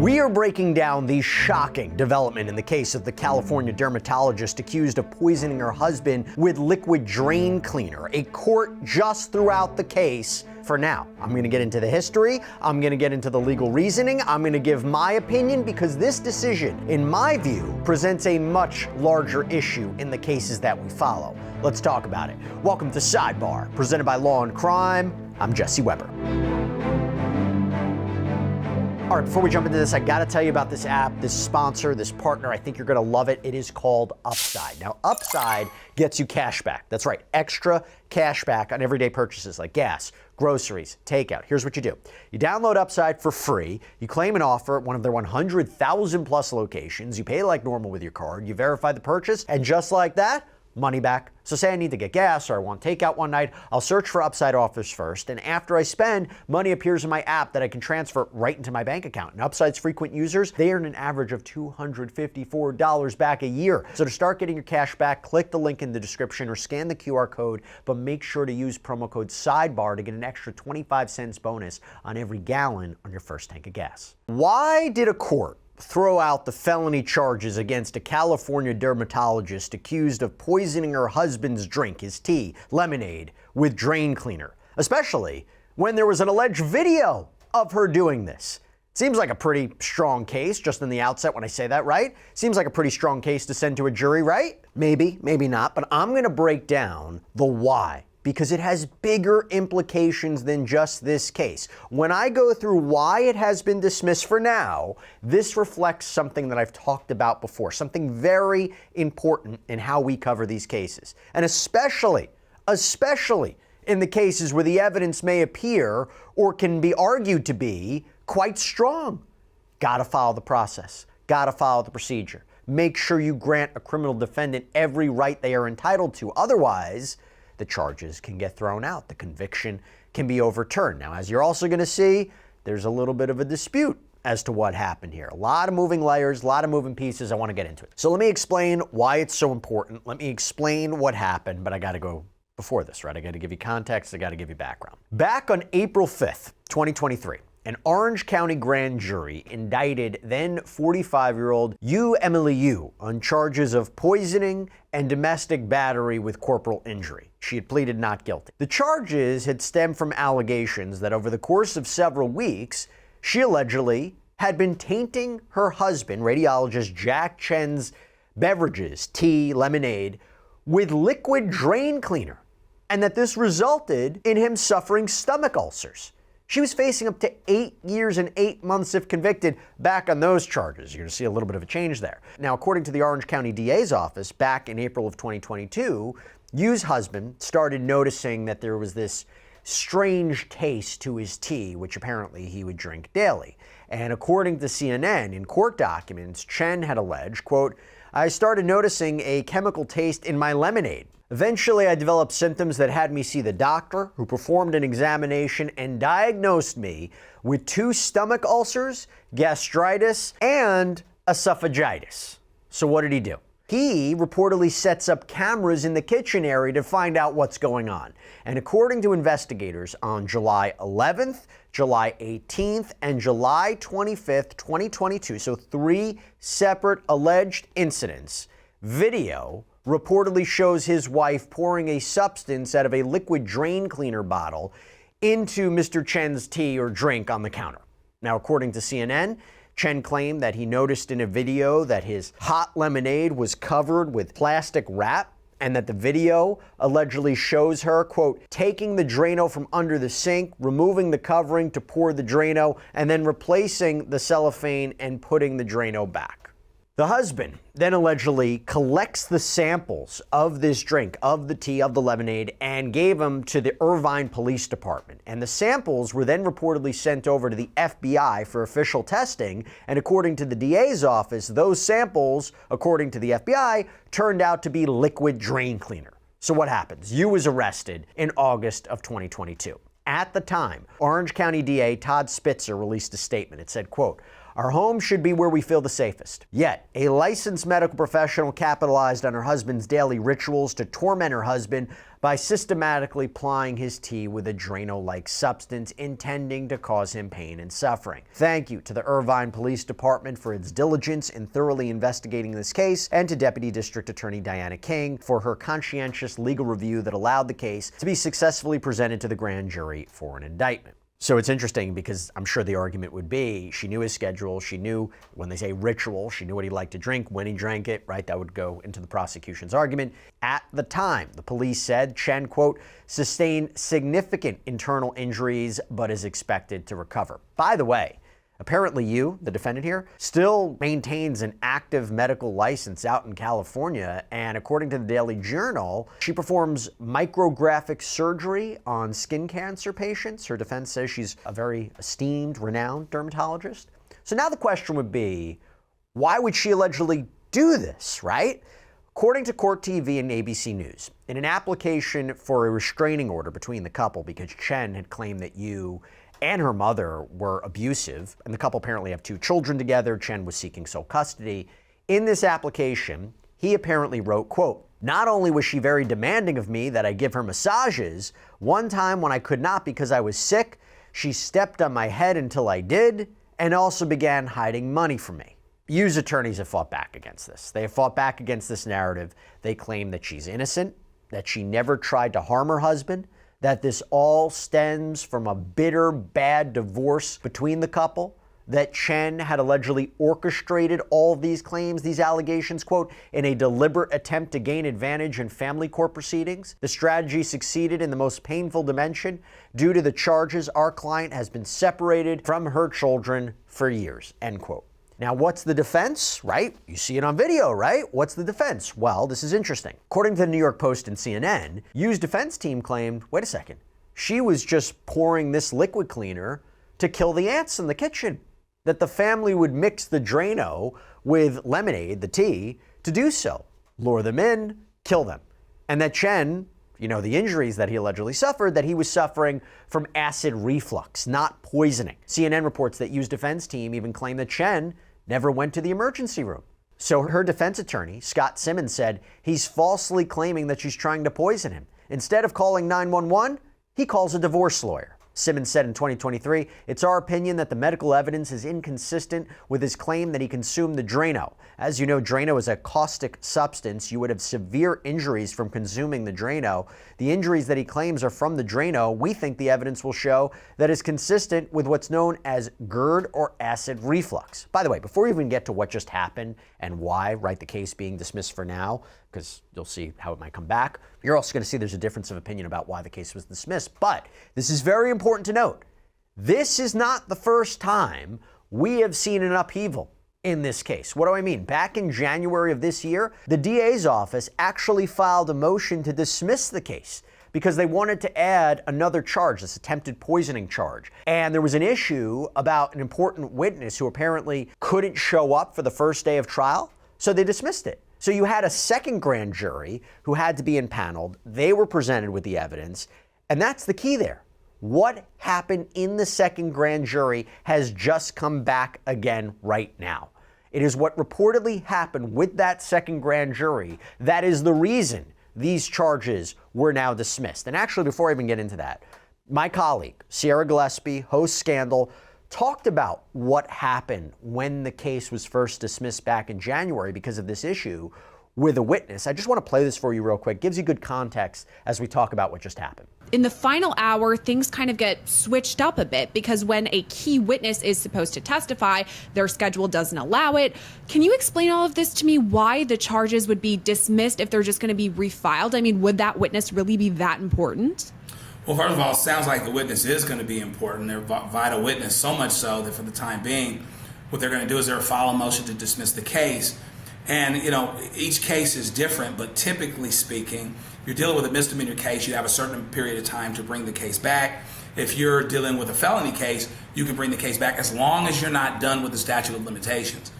We are breaking down the shocking development in the case of the California dermatologist accused of poisoning her husband with liquid drain cleaner. A court just threw out the case for now. I'm going to get into the history. I'm going to get into the legal reasoning. I'm going to give my opinion because this decision, in my view, presents a much larger issue in the cases that we follow. Let's talk about it. Welcome to Sidebar, presented by Law&Crime. I'm Jesse Weber. All right, before we jump into this, I gotta tell you about this app, this sponsor, this partner. I think you're gonna love it. It is called Upside. Now, Upside gets you cash back. That's right, extra cash back on everyday purchases like gas, groceries, takeout. Here's what you do. You download Upside for free. You claim an offer at one of their 100,000 plus locations. You pay like normal with your card. You verify the purchase, and just like that, money back. So say I need to get gas or I want takeout one night, I'll search for Upside offers first, and after I spend, money appears in my app that I can transfer right into my bank account. And Upside's frequent users, they earn an average of $254 back a year. So to start getting your cash back, click the link in the description or scan the QR code, but make sure to use promo code SIDEBAR to get an extra 25 cents bonus on every gallon on your first tank of gas. Why did a court throw out the felony charges against a California dermatologist accused of poisoning her husband's drink, his tea, lemonade, with drain cleaner, especially when there was an alleged video of her doing this? Seems like a pretty strong case just in the outset when I say that, right? Seems like a pretty strong case to send to a jury, right? Maybe, maybe not, but I'm going to break down the why, because it has bigger implications than just this case. When I go through why it has been dismissed for now, this reflects something that I've talked about before, something very important in how we cover these cases. And especially in the cases where the evidence may appear or can be argued to be quite strong. Gotta follow the process, gotta follow the procedure. Make sure you grant a criminal defendant every right they are entitled to. Otherwise, the charges can get thrown out. The conviction can be overturned. Now, as you're also going to see, there's a little bit of a dispute as to what happened here. A lot of moving layers, a lot of moving pieces. I want to get into it. So let me explain why it's so important. Let me explain what happened, but I got to go before this, right? I got to give you context. I got to give you background. Back on April 5th, 2023, an Orange County grand jury indicted then 45-year-old Emily Yu on charges of poisoning and domestic battery with corporal injury. She had pleaded not guilty. The charges had stemmed from allegations that over the course of several weeks, she allegedly had been tainting her husband, radiologist Jack Chen's beverages, tea, lemonade, with liquid drain cleaner, and that this resulted in him suffering stomach ulcers. She was facing up to 8 years and 8 months if convicted back on those charges. You're going to see a little bit of a change there. Now, according to the Orange County DA's office, back in April of 2022, Yu's husband started noticing that there was this strange taste to his tea, which apparently he would drink daily. And according to CNN, in court documents, Chen had alleged, quote, "I started noticing a chemical taste in my lemonade. Eventually, I developed symptoms that had me see the doctor, who performed an examination and diagnosed me with 2 stomach ulcers, gastritis, and esophagitis." So what did he do? He reportedly sets up cameras in the kitchen area to find out what's going on. And according to investigators, on July 11th, July 18th, and July 25th, 2022, so 3 separate alleged incidents, video reportedly shows his wife pouring a substance out of a liquid drain cleaner bottle into Mr. Chen's tea or drink on the counter. Now, according to CNN, Chen claimed that he noticed in a video that his hot lemonade was covered with plastic wrap, and that the video allegedly shows her, quote, taking the Drano from under the sink, removing the covering to pour the Drano, and then replacing the cellophane and putting the Drano back. The husband then allegedly collects the samples of this drink, of the tea, of the lemonade, and gave them to the Irvine Police Department. And the samples were then reportedly sent over to the FBI for official testing. And according to the DA's office, those samples, according to the FBI, turned out to be liquid drain cleaner. So what happens? Yu was arrested in August of 2022. At the time, Orange County DA Todd Spitzer released a statement. It said, quote, Our home should be where we feel the safest. Yet, a licensed medical professional capitalized on her husband's daily rituals to torment her husband by systematically plying his tea with a Drano-like substance intending to cause him pain and suffering. Thank you to the Irvine Police Department for its diligence in thoroughly investigating this case, and to Deputy District Attorney Diana King for her conscientious legal review that allowed the case to be successfully presented to the grand jury for an indictment. So it's interesting because I'm sure the argument would be she knew his schedule, she knew, when they say ritual, she knew what he liked to drink, when he drank it, right? That would go into the prosecution's argument. At the time, the police said Chen, quote, sustained significant internal injuries but is expected to recover. By the way, apparently you, the defendant here, still maintains an active medical license out in California, and according to the Daily Journal, she performs micrographic surgery on skin cancer patients. Her defense says she's a very esteemed, renowned dermatologist. So now the question would be, why would she allegedly do this, right? According to Court TV and ABC News, in an application for a restraining order between the couple because Chen had claimed that you and her mother were abusive, and the couple apparently have 2 children together. Chen was seeking sole custody. In this application, he apparently wrote, quote, not only was she very demanding of me that I give her massages, one time when I could not because I was sick, she stepped on my head until I did, and also began hiding money from me. Yu's attorneys have fought back against this. They have fought back against this narrative. They claim that she's innocent, that she never tried to harm her husband, that this all stems from a bitter, bad divorce between the couple, that Chen had allegedly orchestrated all of these claims, these allegations, quote, in a deliberate attempt to gain advantage in family court proceedings. The strategy succeeded in the most painful dimension. Due to the charges, our client has been separated from her children for years, end quote. Now, what's the defense, right? You see it on video, right? What's the defense? Well, this is interesting. According to the New York Post and CNN, Yu's defense team claimed, wait a second, she was just pouring this liquid cleaner to kill the ants in the kitchen. That the family would mix the Drano with lemonade, the tea, to do so. Lure them in, kill them. And that Chen, the injuries that he allegedly suffered, that he was suffering from acid reflux, not poisoning. CNN reports that Yu's defense team even claimed that Chen never went to the emergency room. So her defense attorney, Scott Simmons, said he's falsely claiming that she's trying to poison him. Instead of calling 911, he calls a divorce lawyer. Simmons said in 2023, it's our opinion that the medical evidence is inconsistent with his claim that he consumed the Drano. As you know, Drano is a caustic substance. You would have severe injuries from consuming the Drano. The injuries that he claims are from the Drano, we think the evidence will show that is consistent with what's known as GERD or acid reflux. By the way, before we even get to what just happened and why, right, the case being dismissed for now, because you'll see how it might come back, you're also going to see there's a difference of opinion about why the case was dismissed. But this is very important to note. This is not the first time we have seen an upheaval in this case. What do I mean? Back in January of this year, the DA's office actually filed a motion to dismiss the case because they wanted to add another charge, this attempted poisoning charge. And there was an issue about an important witness who apparently couldn't show up for the first day of trial, so they dismissed it. So you had a second grand jury who had to be impaneled. They were presented with the evidence, and that's the key there. What happened in the second grand jury has just come back again right now. It is what reportedly happened with that second grand jury that is the reason these charges were now dismissed. And actually, before I even get into that, my colleague, Sierra Gillespie, host Scandal, talked about what happened when the case was first dismissed back in January because of this issue with a witness. I just want to play this for you real quick. Gives you good context as we talk about what just happened. In the final hour, things kind of get switched up a bit because when a key witness is supposed to testify, their schedule doesn't allow it. Can you explain all of this to me, why the charges would be dismissed if they're just going to be refiled? I mean, would that witness really be that important? Well, first of all, it sounds like the witness is going to be important. They're a vital witness, so much so that for the time being, what they're going to do is they'll file a motion to dismiss the case. And, each case is different, but typically speaking, you're dealing with a misdemeanor case, you have a certain period of time to bring the case back. If you're dealing with a felony case, you can bring the case back as long as you're not done with the statute of limitations.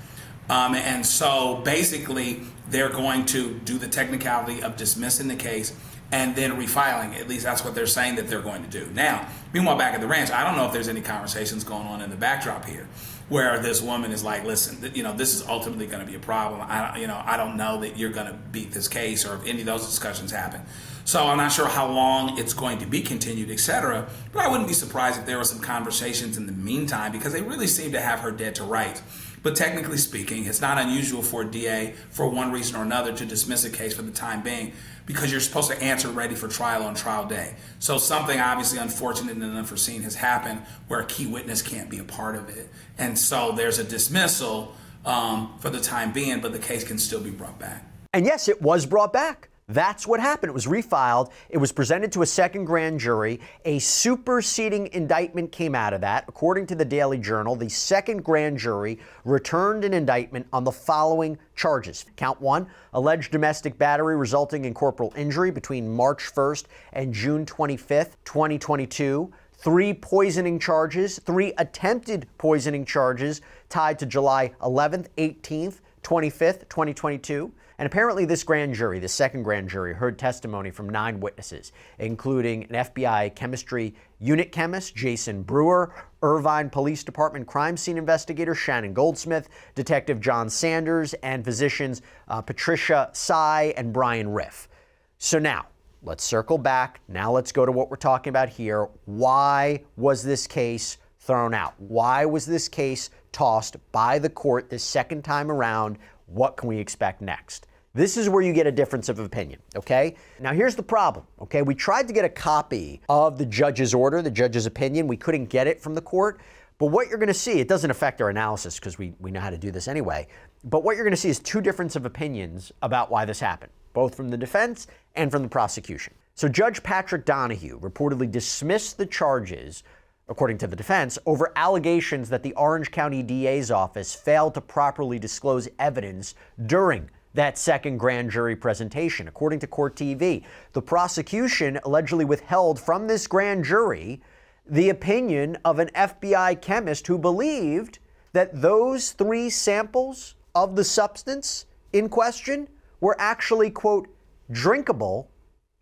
And so basically, they're going to do the technicality of dismissing the case and then refiling. At least that's what they're saying that they're going to do. Now, meanwhile, back at the ranch, I don't know if there's any conversations going on in the backdrop here. where this woman is like, listen, this is ultimately going to be a problem. I don't know that you're going to beat this case, or if any of those discussions happen. So I'm not sure how long it's going to be continued, etc. But I wouldn't be surprised if there were some conversations in the meantime, because they really seem to have her dead to rights. But technically speaking, it's not unusual for a DA, for one reason or another, to dismiss a case for the time being, because you're supposed to answer ready for trial on trial day. So something obviously unfortunate and unforeseen has happened where a key witness can't be a part of it. And so there's a dismissal for the time being, but the case can still be brought back. And yes, it was brought back. That's what happened. It was refiled. It was presented to a second grand jury. A superseding indictment came out of that. According to the Daily Journal, the second grand jury returned an indictment on the following charges. Count 1, alleged domestic battery resulting in corporal injury between March 1st and June 25th, 2022. 3 poisoning charges, 3 attempted poisoning charges tied to July 11th, 18th, 25th, 2022. And apparently this grand jury, the second grand jury, heard testimony from 9 witnesses, including an FBI chemistry unit chemist, Jason Brewer, Irvine Police Department crime scene investigator, Shannon Goldsmith, Detective John Sanders, and physicians Patricia Tsai and Brian Riff. So now, let's circle back. Now let's go to what we're talking about here. Why was this case thrown out? Why was this case tossed by the court this second time around? What can we expect next? This is where you get a difference of opinion, okay? Now here's the problem, okay? We tried to get a copy of the judge's order, the judge's opinion. We couldn't get it from the court. But what you're going to see, it doesn't affect our analysis because we know how to do this anyway. But what you're going to see is 2 differences of opinions about why this happened, both from the defense and from the prosecution. So Judge Patrick Donahue reportedly dismissed the charges, according to the defense, over allegations that the Orange County DA's office failed to properly disclose evidence during that second grand jury presentation. According to Court TV, the prosecution allegedly withheld from this grand jury the opinion of an FBI chemist who believed that those 3 samples of the substance in question were actually, quote, drinkable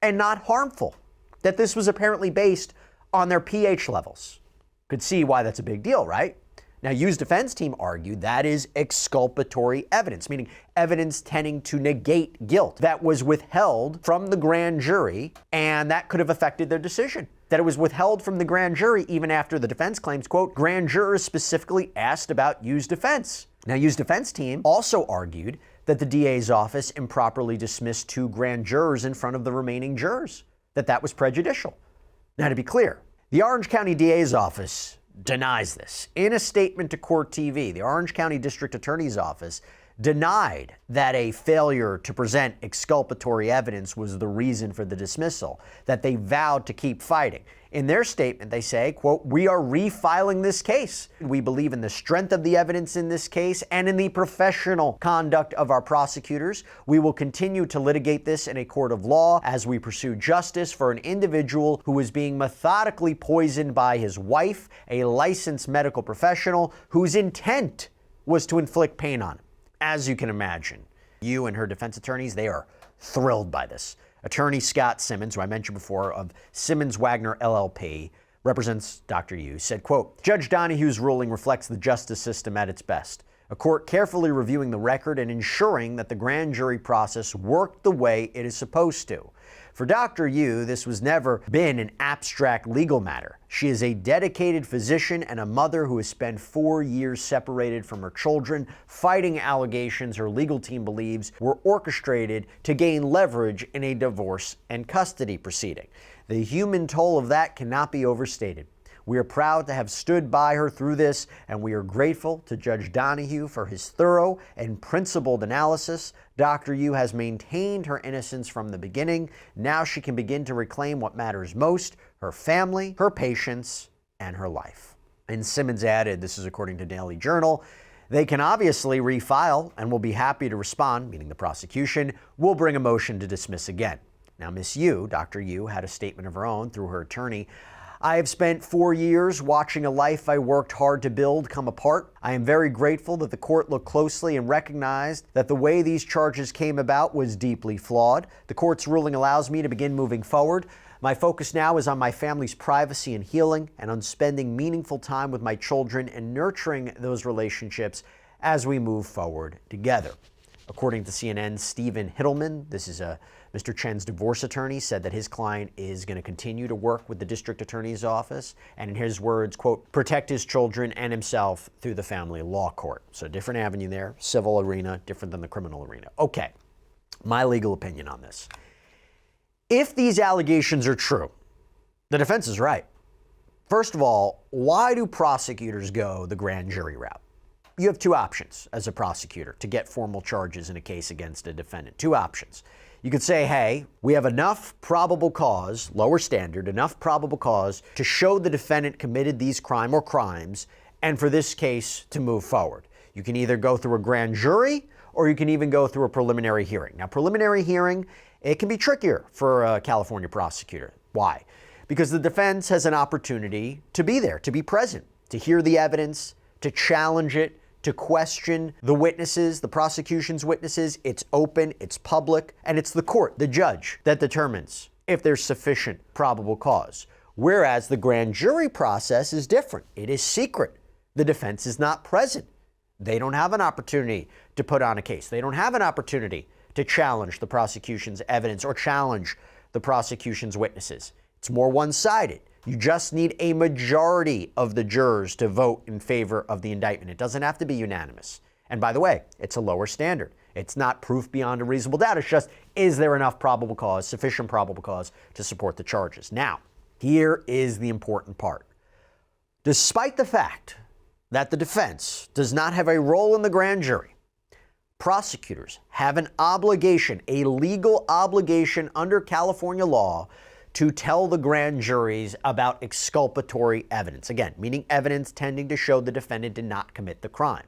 and not harmful. That this was apparently based on their pH levels. Could see why that's a big deal, right? Now, Yu's defense team argued that is exculpatory evidence, meaning evidence tending to negate guilt that was withheld from the grand jury, and that could have affected their decision. That it was withheld from the grand jury even after the defense claims, quote, grand jurors specifically asked about Yu's defense. Now, Yu's defense team also argued that the DA's office improperly dismissed 2 grand jurors in front of the remaining jurors, that was prejudicial. Now, to be clear, the Orange County DA's office denies this. In a statement to Court TV, the Orange County District Attorney's Office denied that a failure to present exculpatory evidence was the reason for the dismissal, that they vowed to keep fighting. In their statement, they say, quote, we are refiling this case. We believe in the strength of the evidence in this case and in the professional conduct of our prosecutors. We will continue to litigate this in a court of law as we pursue justice for an individual who is being methodically poisoned by his wife, a licensed medical professional whose intent was to inflict pain on him. As you can imagine, Yu and her defense attorneys, they are thrilled by this. Attorney Scott Simmons, who I mentioned before, of Simmons Wagner LLP, represents Dr. Yu, said, quote, Judge Donahue's ruling reflects the justice system at its best. A court carefully reviewing the record and ensuring that the grand jury process worked the way it is supposed to. For Dr. Yu, this was never been an abstract legal matter. She is a dedicated physician and a mother who has spent 4 years separated from her children, fighting allegations her legal team believes were orchestrated to gain leverage in a divorce and custody proceeding. The human toll of that cannot be overstated. We are proud to have stood by her through this, and we are grateful to Judge Donahue for his thorough and principled analysis. Dr. Yu has maintained her innocence from the beginning. Now she can begin to reclaim what matters most, her family, her patients, and her life. And Simmons added, this is according to Daily Journal, they can obviously refile and will be happy to respond, meaning the prosecution, will bring a motion to dismiss again. Now, Miss Yu, Dr. Yu, had a statement of her own through her attorney. I have spent 4 years watching a life I worked hard to build come apart. I am very grateful that the court looked closely and recognized that the way these charges came about was deeply flawed. The court's ruling allows me to begin moving forward. My focus now is on my family's privacy and healing, and on spending meaningful time with my children and nurturing those relationships as we move forward together. According to CNN's Stephen Hittleman, this is Mr. Chen's divorce attorney, said that his client is going to continue to work with the district attorney's office and, in his words, quote, protect his children and himself through the family law court. So a different avenue there, civil arena, different than the criminal arena. Okay, my legal opinion on this. If these allegations are true, the defense is right. First of all, why do prosecutors go the grand jury route? You have two options as a prosecutor to get formal charges in a case against a defendant. Two options. You could say, hey, we have enough probable cause, lower standard, enough probable cause to show the defendant committed these crime or crimes, and for this case to move forward. You can either go through a grand jury or you can even go through a preliminary hearing. Now, preliminary hearing, it can be trickier for a California prosecutor. Why? Because the defense has an opportunity to be there, to be present, to hear the evidence, to challenge it, to question the witnesses, the prosecution's witnesses. It's open, it's public, and it's the court, the judge, that determines if there's sufficient probable cause. Whereas the grand jury process is different. It is secret. The defense is not present. They don't have an opportunity to put on a case. They don't have an opportunity to challenge the prosecution's evidence or challenge the prosecution's witnesses. It's more one-sided. You just need a majority of the jurors to vote in favor of the indictment. It doesn't have to be unanimous. And by the way, it's a lower standard. It's not proof beyond a reasonable doubt. It's just, is there enough probable cause, sufficient probable cause to support the charges? Now, here is the important part. Despite the fact that the defense does not have a role in the grand jury, prosecutors have an obligation, a legal obligation under California law, to tell the grand juries about exculpatory evidence. Again, meaning evidence tending to show the defendant did not commit the crime.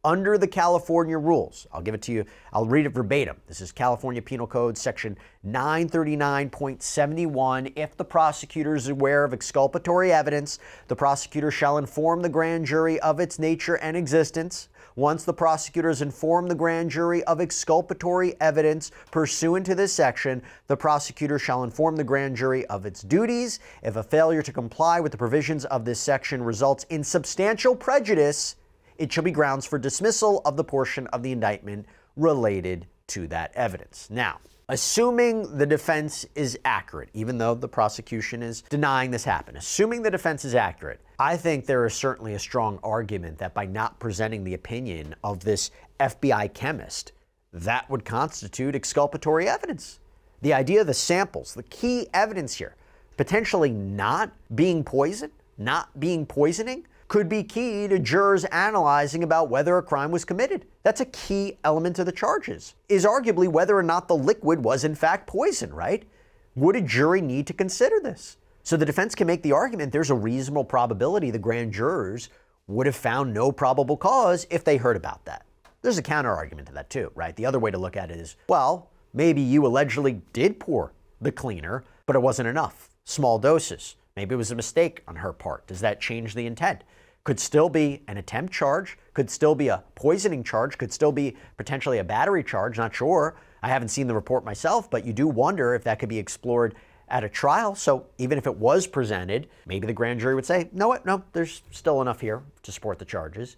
Under the California rules, I'll give it to you, I'll read it verbatim. This is California Penal Code section 939.71. If the prosecutor is aware of exculpatory evidence, the prosecutor shall inform the grand jury of its nature and existence. Once the prosecutors inform the grand jury of exculpatory evidence pursuant to this section, the prosecutor shall inform the grand jury of its duties. If a failure to comply with the provisions of this section results in substantial prejudice, it shall be grounds for dismissal of the portion of the indictment related to that evidence. Now, assuming the defense is accurate, even though the prosecution is denying this happened, assuming the defense is accurate, I think there is certainly a strong argument that by not presenting the opinion of this FBI chemist, that would constitute exculpatory evidence. The idea of the samples, the key evidence here, potentially not being poison, not being poisoning, could be key to jurors analyzing about whether a crime was committed. That's a key element of the charges, is arguably whether or not the liquid was in fact poison, right? Would a jury need to consider this? So the defense can make the argument there's a reasonable probability the grand jurors would have found no probable cause if they heard about that. There's a counter argument to that too, right? The other way to look at it is, well, maybe you allegedly did pour the cleaner, but it wasn't enough. Small doses. Maybe it was a mistake on her part. Does that change the intent? Could still be an attempt charge, could still be a poisoning charge, could still be potentially a battery charge, not sure. I haven't seen the report myself, but you do wonder if that could be explored at a trial. So even if it was presented, maybe the grand jury would say, no, there's still enough here to support the charges.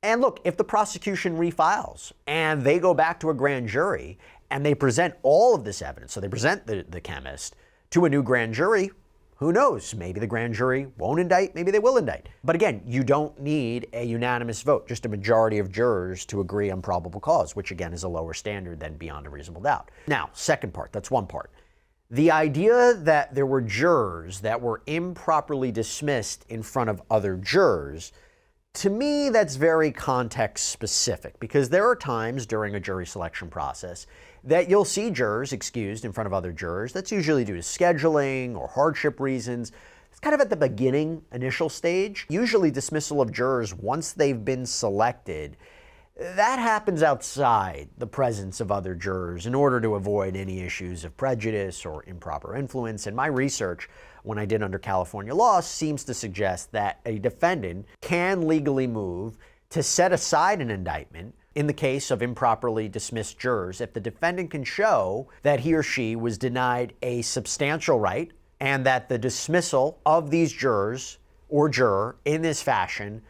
And look, if the prosecution refiles and they go back to a grand jury and they present all of this evidence, so they present the chemist to a new grand jury, who knows? Maybe the grand jury won't indict, maybe they will indict. But again, you don't need a unanimous vote, just a majority of jurors to agree on probable cause, which again is a lower standard than beyond a reasonable doubt. Now, second part, that's one part. The idea that there were jurors that were improperly dismissed in front of other jurors, to me, that's very context specific, because there are times during a jury selection process that you'll see jurors excused in front of other jurors. That's usually due to scheduling or hardship reasons. It's kind of at the beginning, initial stage. Usually dismissal of jurors once they've been selected, that happens outside the presence of other jurors in order to avoid any issues of prejudice or improper influence. And my research, when I did under California law, seems to suggest that a defendant can legally move to set aside an indictment in the case of improperly dismissed jurors if the defendant can show that he or she was denied a substantial right and that the dismissal of these jurors or juror in this fashion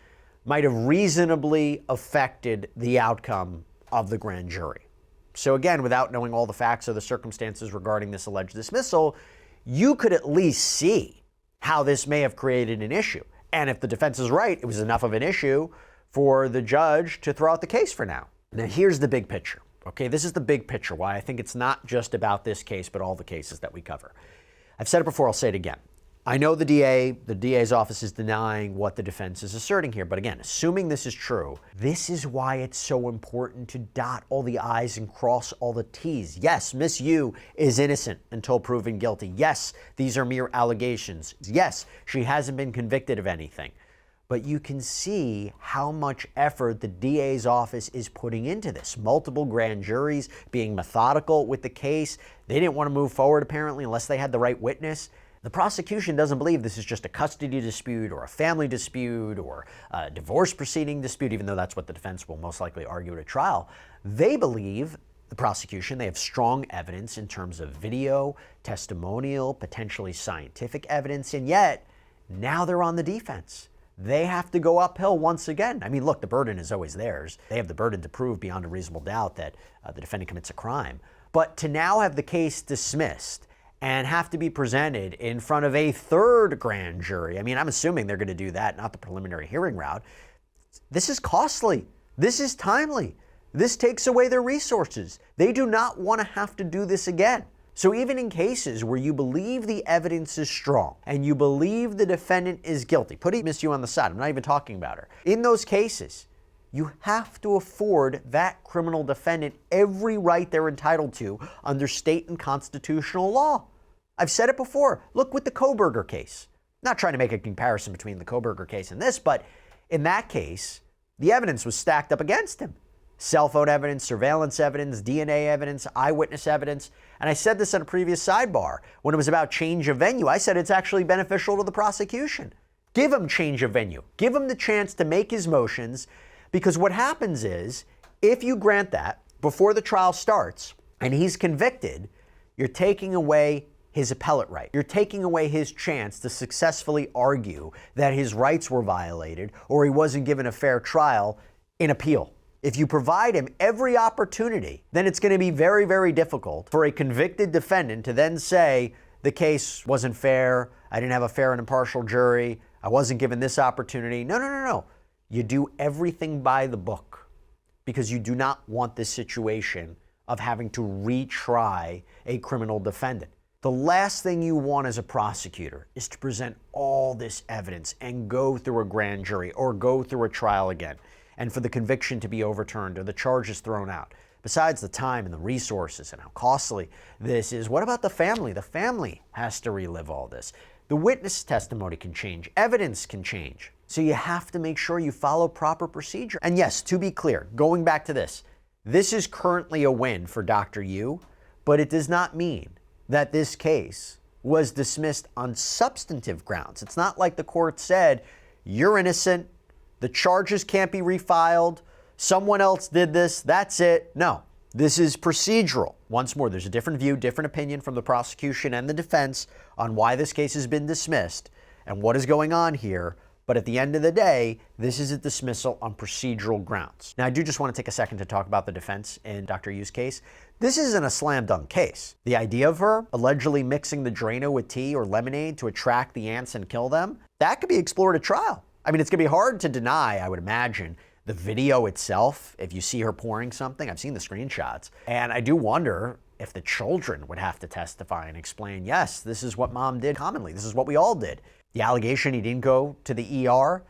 might have reasonably affected the outcome of the grand jury. So again, without knowing all the facts or the circumstances regarding this alleged dismissal, you could at least see how this may have created an issue. And if the defense is right, it was enough of an issue for the judge to throw out the case for now. Now, here's the big picture. Okay, this is the big picture, why I think it's not just about this case, but all the cases that we cover. I've said it before, I'll say it again. I know the DA's office is denying what the defense is asserting here, but again, assuming this is true, this is why it's so important to dot all the I's and cross all the T's. Yes, Miss Yu is innocent until proven guilty. Yes, these are mere allegations. Yes, she hasn't been convicted of anything. But you can see how much effort the DA's office is putting into this. Multiple grand juries being methodical with the case. They didn't want to move forward, apparently, unless they had the right witness. The prosecution doesn't believe this is just a custody dispute or a family dispute or a divorce proceeding dispute, even though that's what the defense will most likely argue at a trial. They believe, the prosecution, they have strong evidence in terms of video, testimonial, potentially scientific evidence, and yet now they're on the defense. They have to go uphill once again. I mean, look, the burden is always theirs. They have the burden to prove beyond a reasonable doubt that the defendant commits a crime. But to now have the case dismissed and have to be presented in front of a third grand jury, I mean, I'm assuming they're going to do that, not the preliminary hearing route. This is costly. This is timely. This takes away their resources. They do not want to have to do this again. So even in cases where you believe the evidence is strong and you believe the defendant is guilty, putting Miss Yu on the side, I'm not even talking about her. In those cases, you have to afford that criminal defendant every right they're entitled to under state and constitutional law. I've said it before. Look with the Kohberger case. Not trying to make a comparison between the Kohberger case and this, but in that case, the evidence was stacked up against him. Cell phone evidence, surveillance evidence, DNA evidence, eyewitness evidence. And I said this on a previous sidebar when it was about change of venue. I said it's actually beneficial to the prosecution. Give him change of venue. Give him the chance to make his motions, because what happens is if you grant that before the trial starts and he's convicted, you're taking away his appellate right. You're taking away his chance to successfully argue that his rights were violated or he wasn't given a fair trial in appeal. If you provide him every opportunity, then it's going to be very, very difficult for a convicted defendant to then say the case wasn't fair, I didn't have a fair and impartial jury, I wasn't given this opportunity. No. You do everything by the book because you do not want this situation of having to retry a criminal defendant. The last thing you want as a prosecutor is to present all this evidence and go through a grand jury or go through a trial again, and for the conviction to be overturned or the charges thrown out. Besides the time and the resources and how costly this is, what about the family? The family has to relive all this. The witness testimony can change. Evidence can change. So you have to make sure you follow proper procedure. And yes, to be clear, going back to this is currently a win for Dr. Yu, but it does not mean that this case was dismissed on substantive grounds. It's not like the court said, you're innocent, the charges can't be refiled, someone else did this, that's it. No, this is procedural. Once more, there's a different view, different opinion from the prosecution and the defense on why this case has been dismissed and what is going on here. But at the end of the day, this is a dismissal on procedural grounds. Now, I do just want to take a second to talk about the defense in Dr. Yu's case. This isn't a slam dunk case. The idea of her allegedly mixing the Drano with tea or lemonade to attract the ants and kill them, that could be explored at trial. I mean, it's going to be hard to deny, I would imagine, the video itself, if you see her pouring something. I've seen the screenshots. And I do wonder if the children would have to testify and explain, yes, this is what mom did commonly. This is what we all did. The allegation he didn't go to the ER,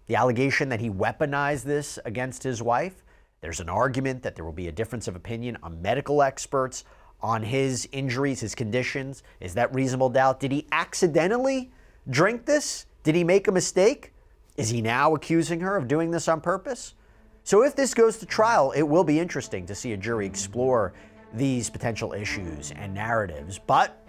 the allegation that he weaponized this against his wife. There's an argument that there will be a difference of opinion on medical experts, on his injuries, his conditions. Is that reasonable doubt? Did he accidentally drink this? Did he make a mistake? Is he now accusing her of doing this on purpose? So if this goes to trial, it will be interesting to see a jury explore these potential issues and narratives, but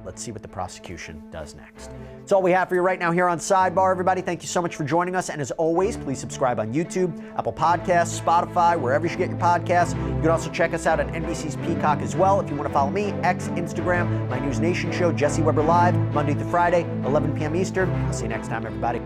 let's see what the prosecution does next. That's all we have for you right now here on Sidebar, everybody. Thank you so much for joining us, and as always, please subscribe on YouTube, Apple Podcasts, Spotify, wherever you should get your podcasts. You can also check us out on NBC's Peacock as well. If you want to follow me, X, Instagram, my News Nation show, Jesse Weber Live, Monday through Friday, 11 p.m. Eastern. I'll see you next time, everybody.